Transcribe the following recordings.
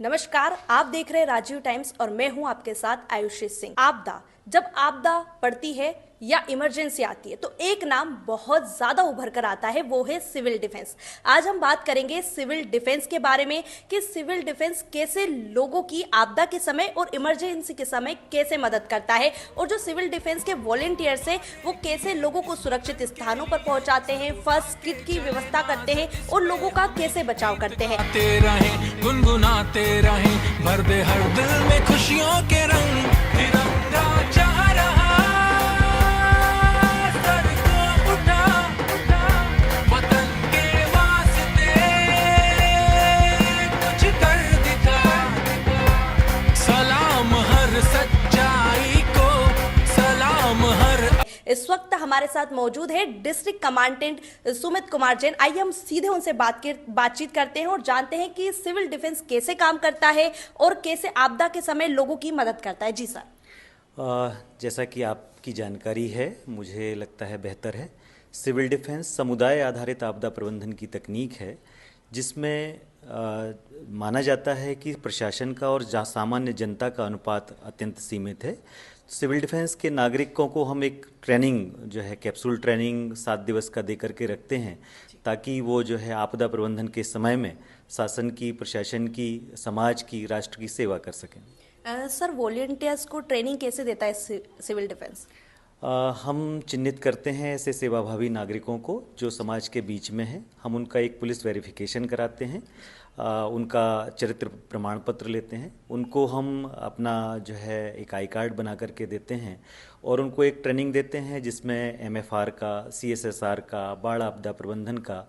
नमस्कार, आप देख रहे हैं राजीव टाइम्स और मैं हूं आपके साथ आयुषी सिंह। आपदा, जब आपदा पड़ती है या इमरजेंसी आती है तो एक नाम बहुत ज्यादा उभर कर आता है, वो है सिविल डिफेंस। आज हम बात करेंगे सिविल डिफेंस के बारे में कि सिविल डिफेंस कैसे लोगों की आपदा के समय और इमरजेंसी के समय कैसे मदद करता है, और जो सिविल डिफेंस के वॉलेंटियर्स हैं वो कैसे लोगों को सुरक्षित स्थानों पर पहुंचाते हैं, फर्स्ट किट की व्यवस्था करते हैं और लोगों का कैसे बचाव करते हैं। गुनगुनाते रहें, भर दे हर दिल में खुशियों के रंग, तिरंगा चाह रहा सर को उठा, वतन के वास्ते कुछ कर दिखा, सलाम हर सच्चाई को, सलाम हर। इस वक्त हमारे साथ मौजूद है डिस्ट्रिक्ट कमांडेंट सुमित कुमार जैन। आइए हम सीधे उनसे बातचीत करते हैं और जानते हैं कि सिविल डिफेंस कैसे काम करता है और कैसे आपदा के समय लोगों की मदद करता है। जी सर। जैसा कि आपकी जानकारी है, मुझे लगता है बेहतर है, सिविल डिफेंस समुदाय आधारित आपदा प्रबंधन की तकनीक है जिसमें माना जाता है कि प्रशासन का और सामान्य जनता का अनुपात अत्यंत सीमित है। सिविल डिफेंस के नागरिकों को हम एक ट्रेनिंग जो है कैप्सूल ट्रेनिंग 7 दिवस का दे करके रखते हैं ताकि वो जो है आपदा प्रबंधन के समय में शासन की, प्रशासन की, समाज की, राष्ट्र की सेवा कर सकें। सर, वॉलंटियर्स को ट्रेनिंग कैसे देता है सिविल डिफेंस? हम चिन्हित करते हैं ऐसे सेवाभावी नागरिकों को जो समाज के बीच में हैं। हम उनका एक पुलिस वेरिफिकेशन कराते हैं, उनका चरित्र प्रमाण पत्र लेते हैं, उनको हम अपना जो है एक आई कार्ड बना करके देते हैं और उनको एक ट्रेनिंग देते हैं जिसमें एमएफआर का, सीएसएसआर का, बाढ़ आपदा प्रबंधन का,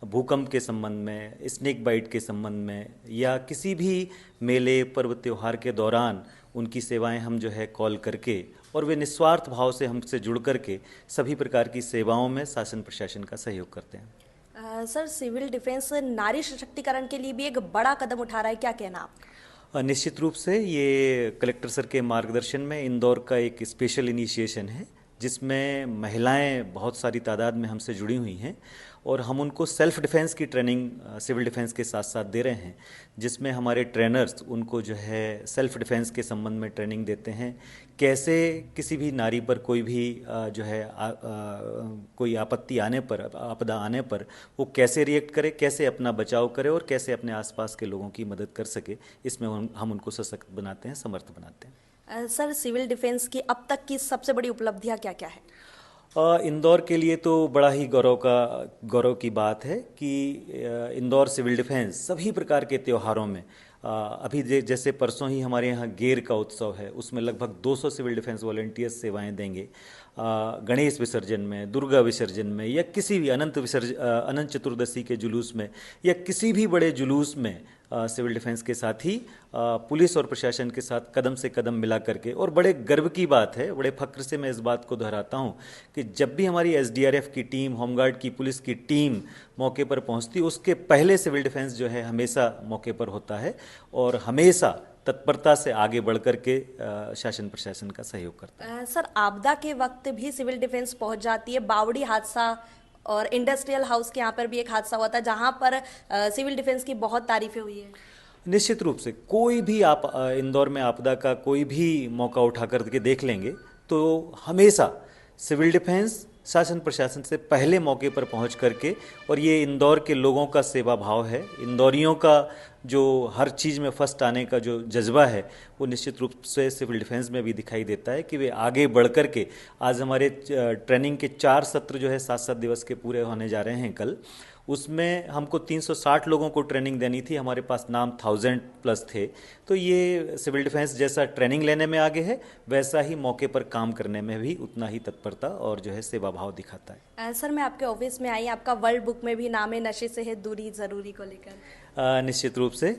भूकंप के संबंध में, स्नेक बाइट के संबंध में या किसी भी मेले, पर्व, त्योहार के दौरान उनकी सेवाएं हम जो है कॉल करके और वे निस्वार्थ भाव से हमसे जुड़ करके सभी प्रकार की सेवाओं में शासन प्रशासन का सहयोग करते हैं। सर, सिविल डिफेंस नारी सशक्तिकरण के लिए भी एक बड़ा कदम उठा रहा है, क्या कहना आप? निश्चित रूप से ये कलेक्टर सर के मार्गदर्शन में इंदौर का एक स्पेशल इनिशिएशन है जिसमें महिलाएं बहुत सारी तादाद में हमसे जुड़ी हुई हैं और हम उनको सेल्फ डिफेंस की ट्रेनिंग सिविल डिफेंस के साथ साथ दे रहे हैं, जिसमें हमारे ट्रेनर्स उनको जो है सेल्फ डिफेंस के संबंध में ट्रेनिंग देते हैं। कैसे किसी भी नारी पर कोई भी जो है कोई आपत्ति आने पर, आपदा आने पर वो कैसे रिएक्ट करे, कैसे अपना बचाव करे और कैसे अपने आसपास के लोगों की मदद कर सके, इसमें हम उनको सशक्त बनाते हैं, समर्थ बनाते हैं। सर, सिविल डिफेंस की अब तक की सबसे बड़ी उपलब्धियां क्या क्या है? इंदौर के लिए तो बड़ा ही गौरव की बात है कि इंदौर सिविल डिफेंस सभी प्रकार के त्योहारों में अभी जैसे परसों ही हमारे यहाँ गेर का उत्सव है, उसमें लगभग 200 सिविल डिफेंस वॉलंटियर्स सेवाएं देंगे। गणेश विसर्जन में, दुर्गा विसर्जन में या किसी भी अनंत चतुर्दशी के जुलूस में या किसी भी बड़े जुलूस में सिविल डिफेंस के साथ ही पुलिस और प्रशासन के साथ कदम से कदम मिला करके, और बड़े गर्व की बात है, बड़े फक्र से मैं इस बात को दोहराता हूँ कि जब भी हमारी एसडीआरएफ की टीम, होमगार्ड की, पुलिस की टीम मौके पर पहुँचती, उसके पहले सिविल डिफेंस जो है हमेशा मौके पर होता है और हमेशा तत्परता से आगे बढ़ करके शासन प्रशासन का सहयोग करता है। सर, आपदा के वक्त भी सिविल डिफेंस पहुंच जाती है। बावड़ी हादसा और इंडस्ट्रियल हाउस के यहाँ पर भी एक हादसा हुआ था जहाँ पर सिविल डिफेंस की बहुत तारीफें हुई है। निश्चित रूप से कोई भी आप इंदौर में आपदा का कोई भी मौका उठा करके देख लेंगे तो हमेशा सिविल डिफेंस शासन प्रशासन से पहले मौके पर पहुंच करके, और ये इंदौर के लोगों का सेवा भाव है, इंदौरियों का जो हर चीज़ में फर्स्ट आने का जो जज्बा है वो निश्चित रूप से सिविल डिफेंस में भी दिखाई देता है कि वे आगे बढ़ कर के, आज हमारे ट्रेनिंग के 4 सत्र जो है 7-7 दिवस के पूरे होने जा रहे हैं कल, उसमें हमको 360 लोगों को ट्रेनिंग देनी थी, हमारे पास नाम 1000+ थे। तो ये सिविल डिफेंस जैसा ट्रेनिंग लेने में आगे है, वैसा ही मौके पर काम करने में भी उतना ही तत्परता और जो है सेवा भाव दिखाता है। सर, मैं आपके ऑफिस में आई, आपका वर्ल्ड बुक में भी नाम है नशे से है दूरी जरूरी को लेकर। निश्चित रूप से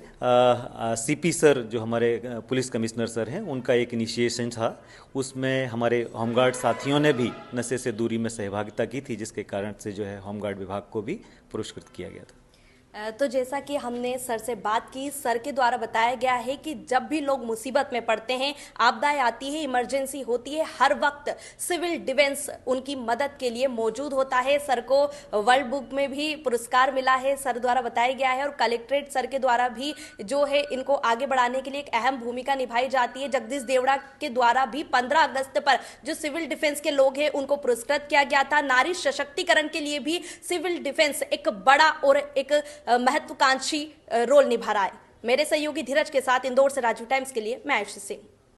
सीपी सर जो हमारे पुलिस कमिश्नर सर हैं, उनका एक इनिशिएशन था, उसमें हमारे होमगार्ड साथियों ने भी नशे से दूरी में सहभागिता की थी, जिसके कारण से जो है होमगार्ड विभाग को भी पुरस्कृत किया गया था। तो जैसा कि हमने सर से बात की, सर के द्वारा बताया गया है कि जब भी लोग मुसीबत में पड़ते हैं, आपदाएं आती है, इमरजेंसी होती है, हर वक्त सिविल डिफेंस उनकी मदद के लिए मौजूद होता है। सर को वर्ल्ड बुक में भी पुरस्कार मिला है, सर द्वारा बताया गया है। और कलेक्ट्रेट सर के द्वारा भी जो है इनको आगे बढ़ाने के लिए एक अहम भूमिका निभाई जाती है। जगदीश देवड़ा के द्वारा भी 15 अगस्त पर जो सिविल डिफेंस के लोग हैं उनको पुरस्कृत किया गया था। नारी सशक्तिकरण के लिए भी सिविल डिफेंस एक बड़ा और एक महत्वाकांक्षी रोल निभा रहा है। मेरे सहयोगी धीरज के साथ इंदौर से राजू टाइम्स के लिए मैं आयुषी सिंह।